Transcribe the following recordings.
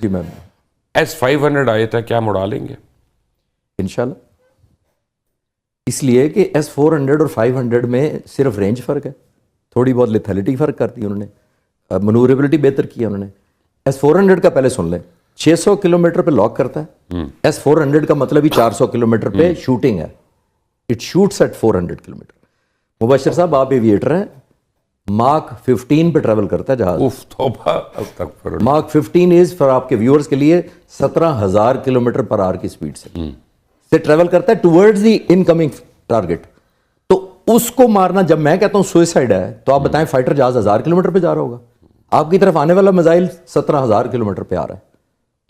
जी ma'am. S500 आया था, क्या हम उड़ा लेंगे? इंशाल्लाह। इसलिए कि S400 और 500 में सिर्फ रेंज फ़र्क है, थोड़ी बहुत लिथैलिटी फ़र्क करती है उन्होंने, मनूवरेबिलिटी बेहतर की है उन्होंने। S400 का पहले सुन लें, 600 किलोमीटर पे लॉक करता है। S400 का मतलब ही 400 किलोमीटर पे शूटिंग है, it shoots at 400 kilometre. Mubashar साहब आप एविएटर हैं, मार्क 15 पे ट्रैवल करता है जहाज। उफ तौबा, अस्तगफिरुल्लाह। मार्क 15 इज फॉर आपके व्यूअर्स के लिए 17,000 किलोमीटर पर आवर की स्पीड से ट्रैवल करता है टुवर्ड्स द इनकमिंग टारगेट। तो उसको मारना, जब मैं कहता हूं सुइसाइड है, तो आप बताएं फाइटर जहाज 1000 किलोमीटर पे जा रहा होगा, आपकी तरफ आने वाला मिसाइल 17,000 किलोमीटर पे आ रहा है।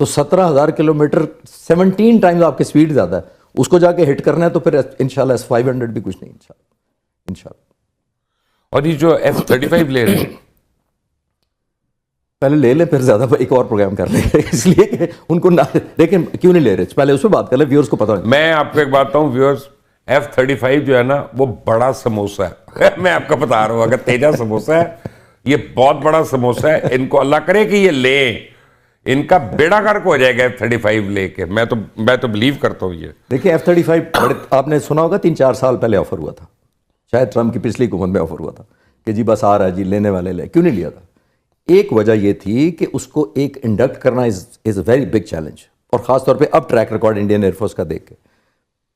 तो 17,000 किलोमीटर 17 टाइम्स आपकी स्पीड ज्यादा है, उसको जाके हिट करना है, तो फिर इंशाल्लाह S500 भी कुछ नहीं, इंशाल्लाह। और ये जो F35 ले रहे हैं, पहले ले ले फिर ज्यादा एक और प्रोग्राम कर लेंगे, इसलिए कि उनको ना, लेकिन क्यों नहीं ले रहे, पहले उस पर बात कर ले, व्यूअर्स को पता है। मैं आपको एक बात बताऊं व्यूअर्स, F35 जो है ना वो बड़ा समोसा है। मैं आपको बता रहा हूं, अगर तेजा समोसा है, ये बहुत बड़ा समोसा है। इनको अल्लाह करे कि ये ले, इनका बेड़ा गर्क हो जाएगा F35 लेके। मैं तो बिलीव करता हूं ये। देखिए F35 आपने सुना होगा 3-4 साल पहले ऑफर हुआ था, शायद ट्रम्प की पिछली हुकूमत में ऑफर हुआ था कि जी बस आ रहा है जी, लेने वाले ले। क्यों नहीं लिया था? एक वजह यह थी कि उसको एक इंडक्ट करना is a very big challenge, और खासतौर पे अब ट्रैक रिकॉर्ड इंडियन एयरफोर्स का देख के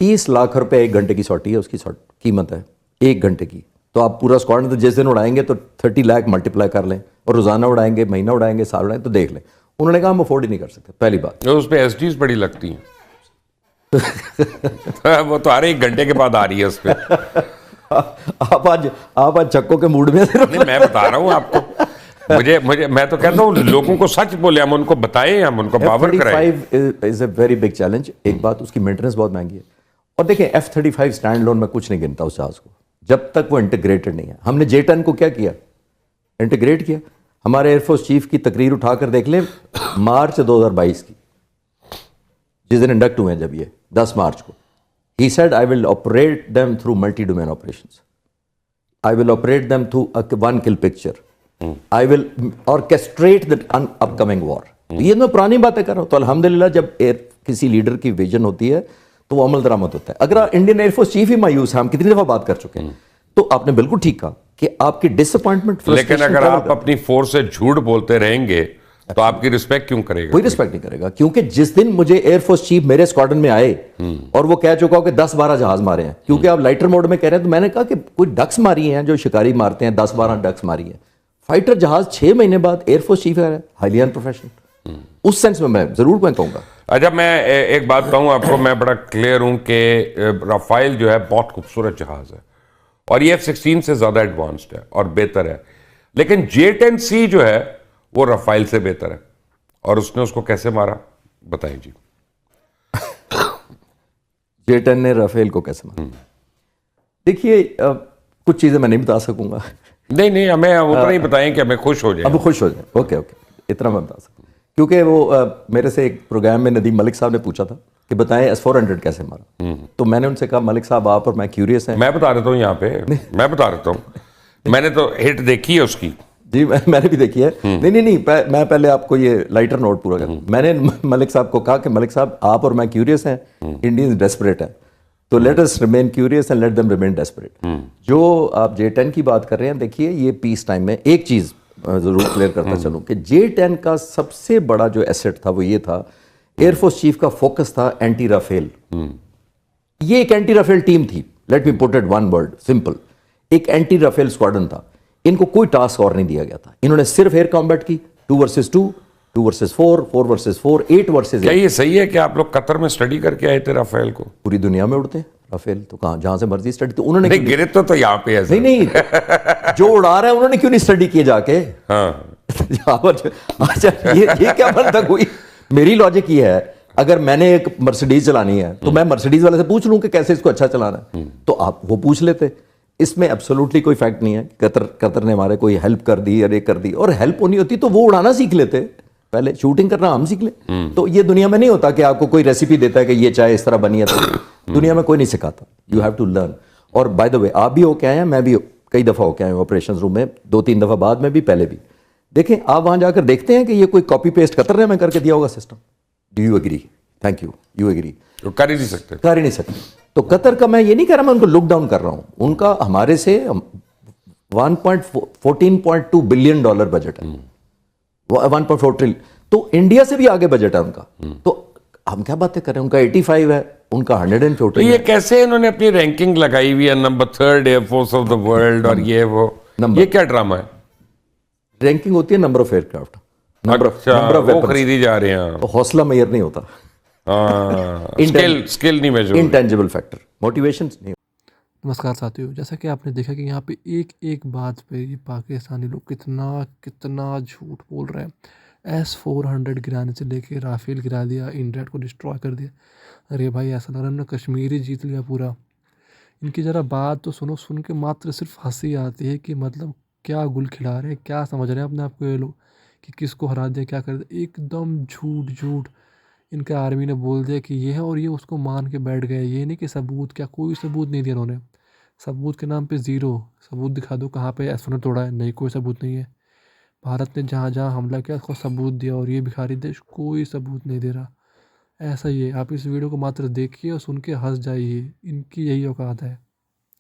30 लाख रुपए 1 घंटे की सॉटी है, उसकी कीमत है 1 घंटे की। तो आप पूरा स्क्वाड तो जिस दिन उड़ाएंगे तो 30 लाख मल्टीप्लाई कर लें, और रोजाना उड़ाएंगे, महीना उड़ाएंगे, साल उड़ाएंगे, तो देख लें। उन्होंने कहा हम अफोर्ड ही नहीं कर सकते, पहली बात। उस पर SDs बड़ी लगती हैं। वो तो हर 1 घंटे के बाद आ रही है उस पर। आप आज चक्कों के मूड में। नहीं, मैं बता रहा हूं आपको, मुझे मैं तो कहता हूं लोगों को सच बोले, हम उनको बताएं, हम उनको पावर कराएं। F35 is a very big challenge. एक बात, उसकी मेंटेनेंस बहुत महंगी है। और देखें F35 स्टैंड लोन में कुछ नहीं गिनता उस जहाज को, जब तक वो इंटीग्रेटेड नहीं है। हमने J10 को क्या किया, इंटीग्रेट किया। हमारे एयरफोर्स चीफ की तकरीर उठाकर देख लें, मार्च 2022 की, जिस दिन इंडक्ट हुए हैं, जब ये 10 मार्च को, he said I will operate them through multi-domain operations. I will operate them through a one kill picture. I will orchestrate the upcoming war. ये मैं पुरानी बातें कर रहा हूँ। तो अल्हम्दुलिल्लाह जब किसी लीडर की विजन होती है तो वो अमल दरामद होता है। अगर इंडियन एयरफोर्स चीफ ही मायूस है, हम कितनी दफा बात कर चुके हैं, तो आपने बिल्कुल ठीक कहा कि आपकी डिसअपॉइंटमेंट। लेकिन अगर आप अपनी फोर्स से झूठ बोलते रहेंगे तो आपकी रिस्पेक्ट क्यों करेगा? कोई रिस्पेक्ट नहीं करेगा, क्योंकि जिस दिन मुझे एयरफोर्स चीफ मेरे स्क्वाड्रन में आए और वो कह चुका हो कि 10-12 जहाज मारे हैं, क्योंकि आप लाइटर मोड में कह रहे हैं, तो मैंने कहा कि कोई डक्स मारी हैं जो शिकारी मारते हैं, 10-12 डक्स मारी हैं। फाइटर जहाज 6 महीने बाद एयरफोर्स चीफ है, हाईली अनप्रोफेशनल। उस सेंस में मैं जरूर कहूंगा। अच्छा, मैं एक बात कहूं आपको, मैं बड़ा क्लियर हूं कि राफेल जो है बहुत खूबसूरत जहाज है, और ये F-16 से ज्यादा एडवांस्ड है और बेहतर है। लेकिन J-10C जो है वो राफेल से बेहतर है, और उसने उसको कैसे मारा बताएं जी। J-10 ने राफेल को कैसे मारा? देखिए कुछ चीजें मैं नहीं बता सकूंगा। नहीं, हमें उतना ही बताएं कि हमें खुश हो जाए। अब खुश हो जाए, ओके, इतना मैं बता सकूँ, क्योंकि वो मेरे से एक प्रोग्राम में नदीम मलिक साहब ने पूछा था कि बताएं S400 कैसे मारा। तो मैंने उनसे कहा मलिक साहब आप और मैं क्यूरियस हैं। मैं बता देता हूँ यहाँ पे, मैं बता देता हूँ, मैंने तो हिट देखी है उसकी जी, मैंने भी देखी है। नहीं, मैं पहले आपको ये लाइटर नोट पूरा कर। मैंने मलिक साहब को कहा कि मलिक साहब आप और मैं क्यूरियस हैं, इंडियंस डेस्परेट हैं, तो let us remain curious and let them remain desperate. जो आप J-10 की बात कर रहे हैं, देखिए ये पीस टाइम में एक चीज जरूर क्लियर करता चलूं कि J-10 का सबसे बड़ा जो एसेट था वो ये था, एयरफोर्स चीफ का फोकस था एंटी राफेल। ये एक एंटी राफेल टीम थी, let me put it one word simple, एक एंटी राफेल स्क्वाड्रन था। इनको कोई टास्क और नहीं दिया गया था, इन्होंने सिर्फ एयर कॉम्बैट की, 2 वर्सेस 2, 2 वर्सेस 4, 4 वर्सेस 4, 8 वर्सेस 8। क्या ये सही है कि आप लोग कतर में स्टडी करके आए थे राफेल को? पूरी दुनिया में उड़ते हैं राफेल, तो कहाँ जहां से मर्जी स्टडी। तो उन्होंने नहीं गिरे तो यहाँ पे है। नहीं, जो उड़ा रहा है उन्होंने क्यों नहीं स्टडी किए जाके? हाँ। अच्छा, ये क्या बनता कोई? मेरी लॉजिक ये है, अगर मैंने एक मर्सिडीज चलानी है तो मैं मर्सिडीज वाले से पूछ लूं कि कैसे इसको अच्छा चलाना है, तो आप वो पूछ लेते। इसमें एब्सोल्युटली कोई फैक्ट नहीं है। कतर ने हमारे कोई हेल्प कर दी या ये कर दी, और हेल्प होनी होती तो वो उड़ाना सीख लेते, पहले शूटिंग करना हम सीख ले। तो ये दुनिया में नहीं होता कि आपको कोई रेसिपी देता है कि ये चाय इस तरह बनी है, तो दुनिया में कोई नहीं सिखाता। You have to learn. और बाय द वे आप भी होके आए हैं, मैं भी कई दफा होके आए हूँ ऑपरेशन रूम में, 2-3 दफा बाद में भी, पहले भी। देखें आप वहां जाकर देखते हैं कि ये कोई कॉपी पेस्ट कतर में करके दिया होगा system? Do you agree? Thank you, you agree? तो कर ही नहीं सकते। कर ही नहीं सकते। तो कतर का मैं ये नहीं कह रहा, मैं उनको लुक डाउन कर रहा हूं, उनका हमारे से 1.14.2 बिलियन डॉलर बजट है, 1.4 ट्रिलियन, तो इंडिया से भी आगे बजट है उनका। तो हम क्या बातें कर रहे हैं, उनका 85 है, उनका 114 तो ये कैसे इन्होंने अपनी रैंकिंग लगाई हुई है, number 3rd air force of the world, और ये वो ये क्या ड्रामा है? रैंकिंग होती है number of aircraft, number of वो खरीदी जा रहे हैं। तो हौसला मेजर नहीं होता, स्किल नहीं मेजर, इंटेंजिबल फैक्टर, मोटिवेशन नहीं। नमस्कार साथियों, जैसा कि आपने देखा कि यहाँ पे एक एक बात पे ये पाकिस्तानी लोग कितना झूठ बोल रहे हैं। S-400 गिराने से लेके राफेल गिरा दिया, इंडिया को डिस्ट्रॉय कर दिया। अरे भाई ऐसा लग रहा है हमने कश्मीर ही जीत लिया पूरा। इनकी ज़रा बात तो सुनो, सुन के मात्र सिर्फ हंसी आती है कि मतलब क्या गुल खिला रहे हैं, क्या समझ रहे हैं अपने आप को ये लोग कि किसको हरा दिया, क्या कर दिया। एकदम झूठ इनका आर्मी ने बोल दिया कि ये है और ये उसको मान के बैठ गए। ये नहीं कि सबूत, क्या कोई सबूत नहीं दिया उन्होंने। सबूत के नाम पे ज़ीरो। सबूत दिखा दो कहाँ पे S-400 तोड़ा है, नहीं कोई सबूत नहीं है। भारत ने जहाँ जहाँ हमला किया उसको सबूत दिया, और ये भिखारी देश कोई सबूत नहीं दे रहा। ऐसा ही है, आप इस वीडियो को मात्र देखिए और सुन के हंस जाइए। इनकी यही औकात है।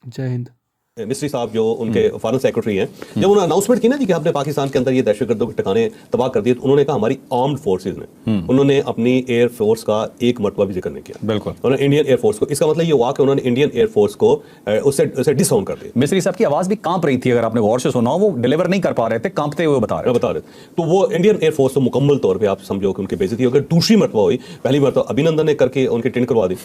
जय हिंद। मिस्ट्री साहब जो उनके फॉरेन सेक्रेटरी हैं, जब उन्होंने अनाउंसमेंट की ना जी कि आपने पाकिस्तान के अंदर ये दहशतगर्दों के ठिकाने तबाह कर दिए, तो उन्होंने कहा हमारी आर्म्ड फोर्सेज ने, उन्होंने अपनी एयर फोर्स का एक मरतबा भी जिक्र नहीं किया। बिल्कुल, उन्होंने इंडियन एयर फोर्स को, इसका मतलब ये हुआ कि उन्होंने इंडियन एयर फोर्स को उससे डिसऑन कर दिया। मिस्त्री साहब की आवाज भी कांप रही थी, अगर आपने गौर से सुना हो, वो डिलीवर नहीं कर पा रहे थे, कांपते हुए बता रहे। तो वो इंडियन एयर फोर्स तो मुकम्मल तौर पर आप समझो कि उनकी बेइज्जती अगर दूसरी मरतबा हुई, पहली मरतबा अभिनंदन ने करके उनकी टिंड करवा दी,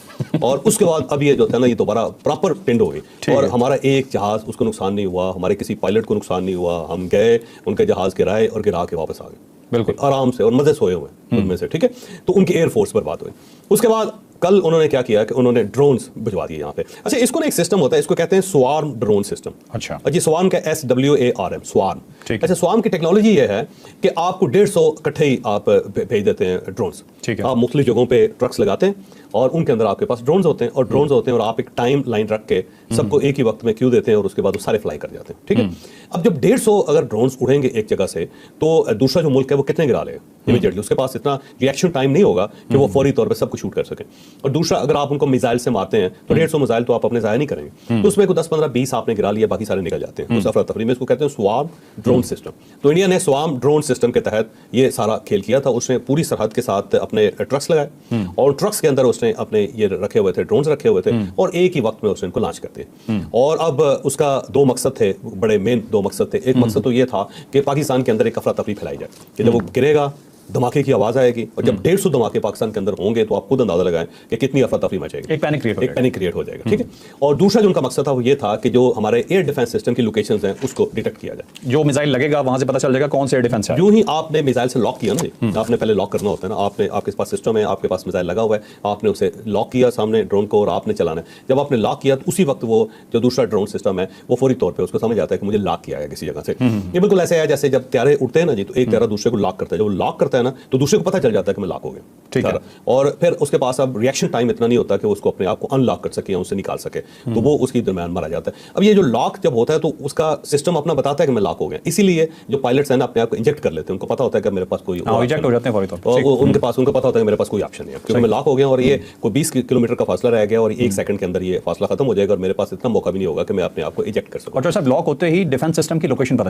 और उसके बाद अब ये जो है ना, ये दोबारा प्रॉपर टिंड हो गई, और हमारा एक जहाज उसको नुकसान नहीं हुआ, हमारे किसी पायलट को नुकसान नहीं हुआ। हम गए, उनके जहाज गिराए और गिरा के वापस आ गए, बिल्कुल आराम से और मजे सोए हुए उनमें से, ठीक है। तो उनकी एयरफोर्स पर बात हुई। उसके बाद कल उन्होंने क्या किया कि उन्होंने ड्रोन्स भिजवा दिए यहाँ पे। अच्छा, इसको ना एक सिस्टम होता है, इसको कहते हैं स्वार्म ड्रोन सिस्टम। अच्छा जी, स्वार्म का SWARM, स्वार्म। अच्छा, स्वार्म की टेक्नोलॉजी ये है कि आपको 150 इकट्ठे ही आप भेज देते हैं ड्रोन्स। ठीक है, आप मुख्तलिफ जगहों पे ट्रक्स लगाते हैं और उनके अंदर आपके पास ड्रोन्स होते हैं, और ड्रोन्स होते हैं, और आप एक टाइम लाइन रख के सबको एक ही वक्त में क्यू देते हैं, और उसके बाद वो सारे फ्लाई कर जाते हैं, ठीक है। अब जब 150 अगर ड्रोन्स उड़ेंगे एक जगह से, तो दूसरा जो मुल्क है वो कितने गिरा लेगा इमीडिएटली? उसके पास इतना रिएक्शन टाइम नहीं होगा कि वो फौरी तौर पर सब कुछ शूट कर सके। और दूसरा, अगर आप उनको मिसाइल से मारते हैं तो 150 मिसाइल तो आप अपने ज़ाया नहीं करेंगे, तो उसमें को 10, 15, 20 आपने गिरा लिया, बाकी सारे निकल जाते हैं। तो अफरा तफरी में इसको कहते हैं स्वार्म ड्रोन सिस्टम। तो इंडिया ने स्वार्म ड्रोन सिस्टम के तहत ये सारा खेल किया था। उसने पूरी सरहद के साथ अपने ट्रक्स लगाए, और ट्रक्स के अंदर उसने अपने ये रखे हुए थे, ड्रोन्स रखे हुए थे, और एक ही वक्त में उसने इनको लॉन्च कर दिए। और अब उसका दो मकसद थे, बड़े मेन दो मकसद थे। एक मकसद तो ये था कि पाकिस्तान के अंदर एक अफरा तफरी फैलाई जाए, कि जब वो गिरेगा धमाके की आवाज आएगी, और जब 150 धमाके पाकिस्तान के अंदर होंगे तो आप खुद अंदाजा लगाएं कि कितनी अफरा तफरी मचेगी, एक पैनिक क्रिएट हो जाएगा, ठीक है। और दूसरा जो उनका मकसद था वो ये था कि जो हमारे एयर डिफेंस सिस्टम की लोकेशंस हैं उसको डिटेक्ट किया जाए। जो मिसाइल लगेगा वहां से पता चल जाएगा कौन से एयर डिफेंस है। यूं ही आपने मिसाइल से लॉक किया ना, आपने पहले लॉक करना होता है ना, आपने आपके पास सिस्टम है, आपके पास मिसाइल लगा हुआ है, आपने उसे लॉक किया सामने ड्रोन को, और आपने चलाना है। जब आपने लॉक किया तो उसी वक्त वो जो दूसरा ड्रोन सिस्टम है वो फौरी तौर पर उसको समझ आता है कि मुझे लॉक किया है किसी जगह से। ये बिल्कुल ऐसे है जैसे जब त्यारे उड़ते हैं ना जी, तो एक त्यारा दूसरे को लॉक करता है, जब वो लॉक करता है ना तो दूसरे को पता चल जाता है कि मैं लॉक हो गया, ठीक है। और फिर उसके पास अब रिएक्शन टाइम इतना नहीं होता कि उसको अपने आप को अनलॉक कर सके या उससे निकाल सके, तो वो उसकी दरमियान मारा जाता है। अब ये जो लॉक जब होता है तो उसका सिस्टम अपना बताता है कि मैं लॉक हो गया, इसीलिए जो पायलट्स हैं ना अपने आप को इंजेक्ट कर लेते हैं, उनको पता होता है कि मेरे पास कोई इंजेक्ट हो जाते हैं फौरी तौर पर, उनके पास उनको पता होता है कि मेरे पास कोई ऑप्शन नहीं है, क्योंकि मैं लॉक हो गया, और ये कोई 20 किलोमीटर का फासला रह गया, और 1 सेकंड के अंदर ये फासला खत्म हो जाएगा, और मेरे पास इतना मौका भी नहीं होगा कि मैं अपने आप को इजेक्ट कर सकूं। और सब लॉक होते ही डिफेंस सिस्टम की लोकेशन पता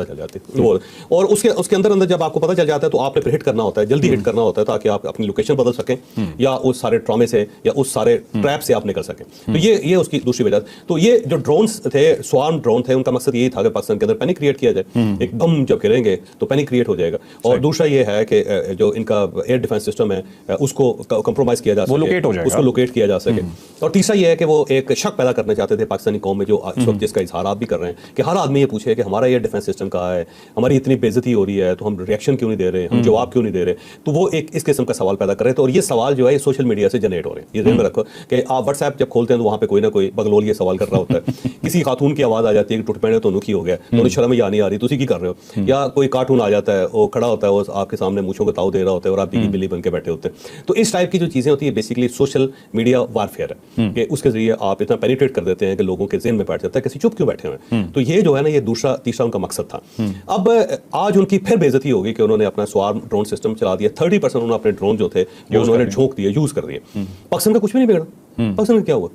चल जाती है, और उसके अंदर जब आपको पता चल जाता है तो आपने फिर हिट करना होता है, जल्दी हिट करना होता है, ताकि आप अपनी लोकेशन बदल सकें, या उस सारे ट्रॉमे से या उस सारे ट्रैप से आप निकल सकें। तो ये उसकी दूसरी वजह। तो ये जो ड्रोन्स थे, स्वार्म ड्रोन थे, उनका मकसद यही था कि पाकिस्तान के अंदर पैनिक क्रिएट किया जाए। एक बम जब गिरेंगे तो पैनिक क्रिएट हो जाएगा, और दूसरा ये है कि जो इनका एयर डिफेंस सिस्टम है उसको कंप्रोमाइज किया जा सके, उसको लोकेट किया जा सके। और तीसरा ये है कि वो एक शक पैदा करना चाहते थे पाकिस्तानी कौम में, जो इस वक्त जिसका इजहार आप भी कर रहे हैं, कि हर आदमी ये पूछे कि हमारा एयर डिफेंस सिस्टम कहाँ है, हमारी इतनी बेइज्जती हो रही है, तो हम रिएक्शन क्यों नहीं दे रहे, हम जवाब क्यों नहीं दे रहे। तो वो एक इस किस्म का सवाल सवाल पैदा कर रहे थे, और ये सवाल जो है ये सोशल मीडिया से जनरेट हो रहे हैं। ये ध्यान में रखो कि आप व्हाट्सएप जब खोलते हैं तो वहाँ पे कोई ना कोई बगलोल ये सवाल कर रहा होता है। किसी खातून की आवाज़ आ जाती है कि टुट पैने तो नुकी हो गया, तो उन्हें शर्म या नहीं आ रही, तुसी की कर रहे हो। या कोई कार्टून आ जाता है, वो खड़ा होता है, वो आपके सामने मूंछों को ताव दे रहा होता है और आप बिल्ली बिल्ली बन के बैठे होते हैं। तो इस टाइप की जो चीज़ें होती है बेसिकली सोशल मीडिया वारफेयर है कि उसके जरिए आप इतना पेनिट्रेट कर देते हैं कि लोगों के ज़हन में बैठ जाता है किसी चुप क्यों बैठे हुए हैं। तो ये जो है ना, ये दूसरा तीसरा उनका मकसद था। अब आज उनकी फिर बेइज्जती होगी कि उन्होंने अपना स्वार्म ड्रोन सिस्टम चला दिया। 30% उन्होंने अपने ड्रोन जो थे वो उन्होंने झोंक दिए, यूज कर दिए। पाकिस्तान का कुछ भी नहीं बिगड़ा। पाकिस्तान का क्या हुआ?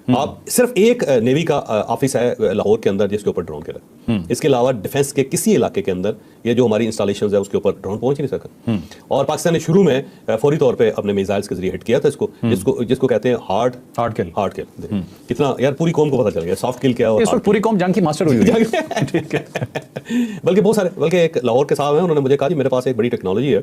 आप सिर्फ एक नेवी का ऑफिस है लाहौर के अंदर जिसके ऊपर ड्रोन गिरा। इसके अलावा डिफेंस के किसी इलाके के अंदर ये जो हमारी इंस्टॉलेशंस है उसके ऊपर ड्रोन पहुंच ही नहीं सका। और पाकिस्तान ने शुरू में फौरी तौर पे अपने मिसाइल्स के जरिए हिट किया था इसको, जिसको कहते हैं हार्ड किल। कितना यार पूरी कौम को पता चल गया सॉफ्ट किल क्या है। पूरी कौम जंग की मास्टर हुई है। ठीक है। बल्कि बहुत सारे, बल्कि एक लाहौर के साहब हैं, उन्होंने मुझे कहा जी मेरे पास एक बड़ी टेक्नोलॉजी है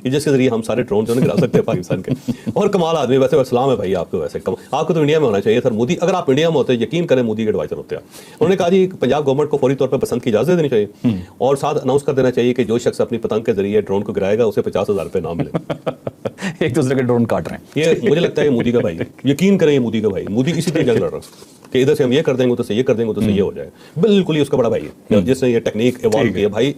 जिसके जरिए हम सारे ड्रोन जो गिरा सकते हैं पाकिस्तान के। और कमाल आदमी, वैसे सलाम है भाई आपको, वैसे आपको तो इंडिया में होना चाहिए था मोदी। अगर आप इंडिया में होते, यकीन करें मोदी के एडवाइजर होते हैं। उन्होंने कहा जी पंजाब गवर्नमेंट को फौरी तौर पर पसंद की इजाजत देनी चाहिए और साथ अनाउंस कर देना चाहिए कि जो शख्स अपनी पतंग के जरिए ड्रोन को गिराएगा उसे 50,000 रुपए नाम मिले। एक दूसरे के ड्रोन काट रहे हैं। ये मुझे लगता है ये मोदी का भाई, यकीन करें ये मोदी का भाई। मोदी इसी तरह जंग लड़ रहा है कि इधर से हम ये कर देंगे तो से ये कर देंगे तो से ये हो जाएगा। बिल्कुल ही उसका बड़ा भाई है जिसने ये टेक्निक इवॉल्व की है। भाई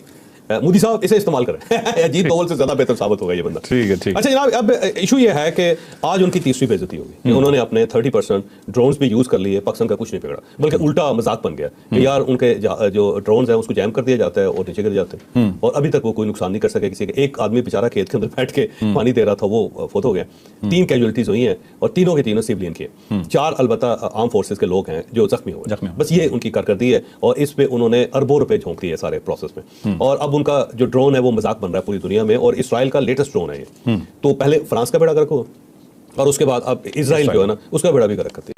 मोदी साहब इसे इस्तेमाल करें। अजीत डोवल से ज्यादा बेहतर साबित होगा ये बंदा। ठीक है, ठीक। अच्छा जनाब, अब इशू ये है कि आज उनकी तीसरी बेइज्जती होगी कि उन्होंने अपने 30% ड्रोन्स भी यूज कर लिए, पाकिस्तान का कुछ नहीं बिगड़ा, बल्कि उल्टा मजाक बन गया कि यार उनके जो ड्रोन्स हैं उसको जैम कर दिया जाता है और नीचे गिर जाते हैं और अभी तक वो कोई नुकसान नहीं कर सके किसी के। एक आदमी बेचारा खेत के अंदर बैठ के पानी दे रहा था, वो फोत हो गया। 3 कैजुअलिटीज हुई हैं और तीनों के तीनों सिविलियन की है। 4 अलबत्ता आर्म फोर्सेस के लोग हैं जो जख्मी हुए। बस ये उनकी कारकर्दगी है और इस पे उन्होंने अरबों रुपए झोंक दिए सारे प्रोसेस में। और अब उनका जो ड्रोन है वो मजाक बन रहा है पूरी दुनिया में और इसराइल का लेटेस्ट ड्रोन है ये। तो पहले फ्रांस का बेड़ा गर्क हुआ और उसके बाद अब इजराइल जो है ना उसका बेड़ा भी गर्क करती है।